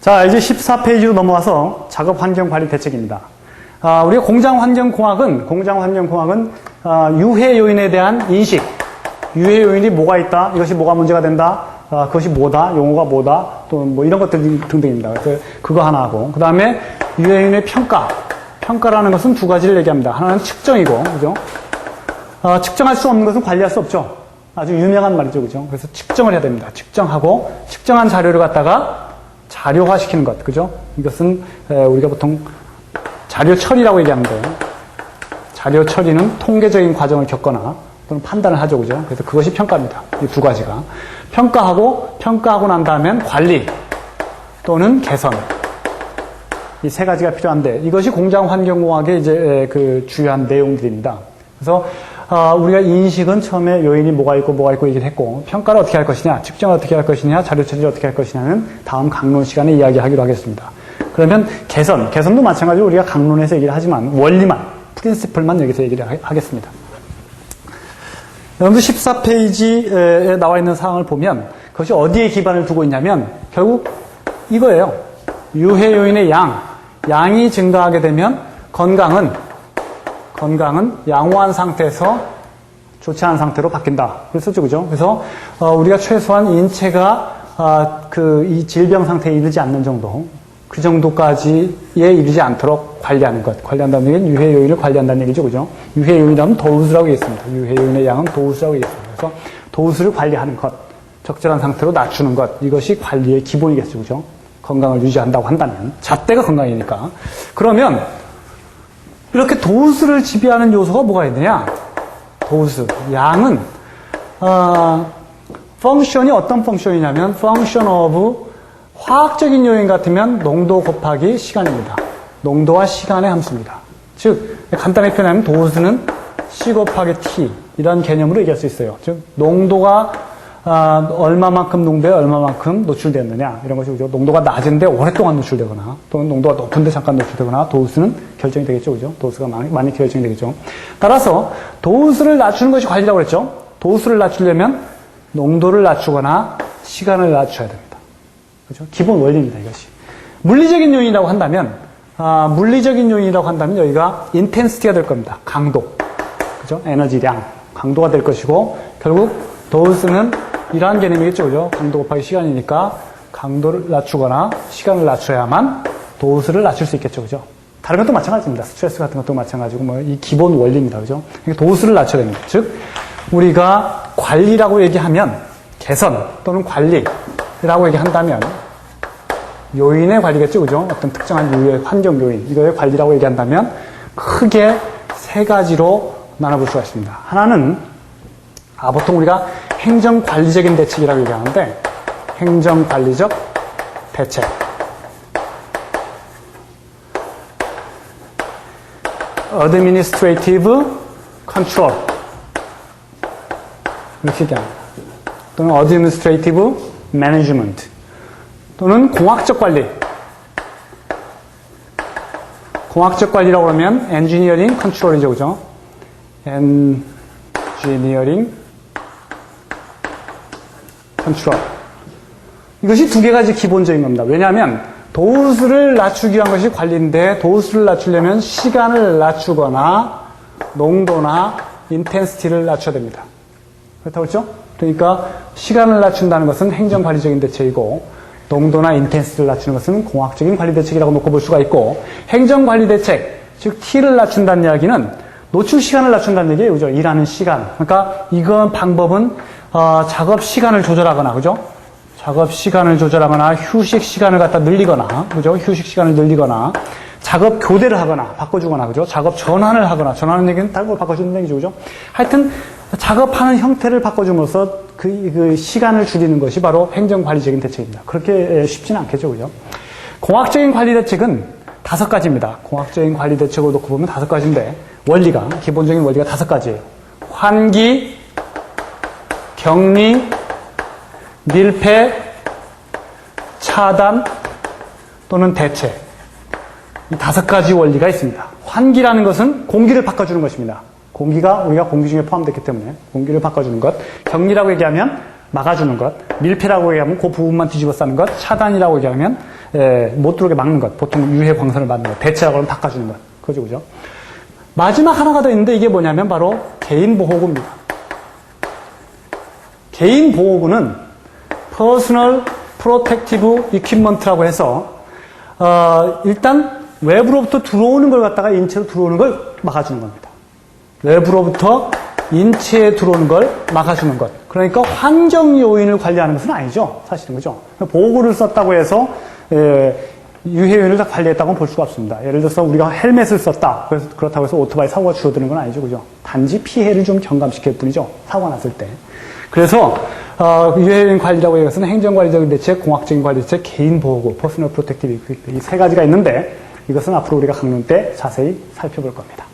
자, 이제 14페이지로 넘어와서 작업 환경 관리 대책입니다. 우리가 공장환경공학은 유해 요인에 대한 인식, 유해 요인이 뭐가 있다, 이것이 뭐가 문제가 된다, 그것이 뭐다, 용어가 뭐다, 또 뭐 이런 것들 등등입니다. 그래서 그거 하나 하고, 그 다음에 유해 요인의 평가. 평가라는 것은 두 가지를 얘기합니다. 하나는 측정이고, 그죠? 측정할 수 없는 것은 관리할 수 없죠. 아주 유명한 말이죠, 그죠? 그래서 측정을 해야 됩니다. 측정하고, 측정한 자료를 갖다가 자료화 시키는 것, 그죠? 이것은 우리가 보통 자료 처리라고 얘기하는데, 자료 처리는 통계적인 과정을 겪거나 또는 판단을 하죠, 그죠? 그래서 그것이 평가입니다. 이 두 가지가. 평가하고 난 다음엔 관리 또는 개선. 이 세 가지가 필요한데, 이것이 공장환경공학의 이제 그 주요한 내용들입니다. 그래서 우리가 인식은 처음에 요인이 뭐가 있고 얘기를 했고, 평가를 어떻게 할 것이냐, 측정을 어떻게 할 것이냐, 자료 처리를 어떻게 할 것이냐는 다음 강론 시간에 이야기하기로 하겠습니다. 그러면 개선도 마찬가지로 우리가 강론에서 얘기를 하지만 원리만, 프린시플만 여기서 얘기를 하겠습니다. 여러분들 14페이지에 나와 있는 사항을 보면 그것이 어디에 기반을 두고 있냐면 결국 이거예요. 유해 요인의 양이 증가하게 되면 건강은 양호한 상태에서 좋지 않은 상태로 바뀐다. 그랬었죠, 그죠? 그래서 우리가 최소한 인체가 이 질병 상태에 이르지 않는 정도, 그 정도까지에 이르지 않도록 관리하는 것. 관리한다는 얘기는 유해 요인을 관리한다는 얘기죠, 그죠? 유해 요인이라면 도우스라고 얘기했습니다. 유해 요인의 양은 도우스라고 얘기했습니다. 그래서 도우스를 관리하는 것, 적절한 상태로 낮추는 것, 이것이 관리의 기본이겠죠, 그죠? 건강을 유지한다고 한다면 잣대가 건강이니까. 그러면 이렇게 도우스를 지배하는 요소가 뭐가 있느냐? 도우스, 양은 펑션이 어떤 펑션이냐면 펑션 오브 화학적인 요인 같으면 농도 곱하기 시간입니다. 농도와 시간의 함수입니다. 즉 간단히 표현하면 도우스는 C 곱하기 T 이런 개념으로 얘기할 수 있어요. 즉 농도가 얼마만큼 농도에 얼마만큼 노출되느냐 이런 것이 그죠. 농도가 낮은데 오랫동안 노출되거나 또는 농도가 높은데 잠깐 노출되거나 도우스는 결정이 되겠죠, 그죠. 도우스가 많이 결정이 되겠죠. 따라서 도우스를 낮추는 것이 관리라고 그랬죠. 도우스를 낮추려면 농도를 낮추거나 시간을 낮춰야 됩니다. 그죠? 기본 원리입니다, 이것이. 물리적인 요인이라고 한다면 여기가 인텐시티가 될 겁니다. 강도. 그죠? 에너지량. 강도가 될 것이고, 결국 도우스는 이러한 개념이겠죠, 그죠? 강도 곱하기 시간이니까 강도를 낮추거나 시간을 낮춰야만 도우스를 낮출 수 있겠죠, 그죠? 다른 것도 마찬가지입니다. 스트레스 같은 것도 마찬가지고, 이 기본 원리입니다, 그죠? 그러니까 도우스를 낮춰야 됩니다. 즉, 우리가 관리라고 얘기하면 개선 또는 관리라고 얘기한다면 요인의 관리겠죠, 그죠? 어떤 특정한 유해 환경 요인, 이거의 관리라고 얘기한다면 크게 세 가지로 나눠볼 수가 있습니다. 하나는 보통 우리가 행정관리적인 대책이라고 얘기하는데 행정관리적 대책. Administrative Control 이렇게 얘기합니다. 또는 Administrative Management 또는 공학적 관리. 공학적 관리라고 하면 Engineering Control이죠, 그죠? Engineering Control. 이것이 두 개가 기본적인 겁니다. 왜냐하면 도우스를 낮추기 위한 것이 관리인데 도우스를 낮추려면 시간을 낮추거나 농도나 인텐시티를 낮춰야 됩니다. 그렇다고 했죠? 그러니까 시간을 낮춘다는 것은 행정관리적인 대책이고 농도나 인텐시티를 낮추는 것은 공학적인 관리 대책이라고 놓고 볼 수가 있고 행정관리 대책, 즉 T를 낮춘다는 이야기는 노출 시간을 낮춘다는 얘기예요, 그죠? 일하는 시간. 그러니까 이건 방법은 작업 시간을 조절하거나, 그죠? 작업 시간을 조절하거나 휴식 시간을 갖다 늘리거나, 그죠? 휴식 시간을 늘리거나 작업 교대를 하거나 바꿔주거나, 그죠? 작업 전환을 하거나, 전환하는 얘기는 다른 걸 바꿔주는 얘기죠, 그죠? 하여튼 작업하는 형태를 바꿔줌으로써 그 시간을 줄이는 것이 바로 행정관리적인 대책입니다. 그렇게 쉽지는 않겠죠, 그죠? 공학적인 관리 대책은 5가지입니다. 공학적인 관리 대책을 놓고 보면 5가지인데 기본적인 원리가 5가지예요. 환기, 격리, 밀폐, 차단 또는 대체. 이 5가지 원리가 있습니다. 환기라는 것은 공기를 바꿔주는 것입니다. 공기가 우리가 공기 중에 포함되기 때문에 공기를 바꿔주는 것. 격리라고 얘기하면 막아주는 것. 밀폐라고 얘기하면 그 부분만 뒤집어 싸는 것. 차단이라고 얘기하면 못 들어오게 막는 것, 보통 유해 광선을 맞는 것, 대체하거나 닦아주는 것, 그죠, 그죠? 마지막 하나가 더 있는데 이게 뭐냐면 바로 개인보호구입니다. 개인보호구는 Personal Protective Equipment라고 해서 일단 외부로부터 들어오는 걸 갖다가 인체로 들어오는 걸 막아주는 겁니다. 외부로부터 인체에 들어오는 걸 막아주는 것. 그러니까 환경 요인을 관리하는 것은 아니죠. 사실은, 그죠? 보호구를 썼다고 해서 유해 요인을 다 관리했다고는 볼 수가 없습니다. 예를 들어서 우리가 헬멧을 썼다. 그래서 그렇다고 해서 오토바이 사고가 줄어드는 건 아니죠, 그죠? 단지 피해를 좀 경감시킬 뿐이죠. 사고가 났을 때. 그래서 유해 요인 관리라고 해서 행정관리적인 대책, 공학적인 관리 대책, 개인보호구, 퍼스널 프로텍티브 이 세 가지가 있는데 이것은 앞으로 우리가 강론 때 자세히 살펴볼 겁니다.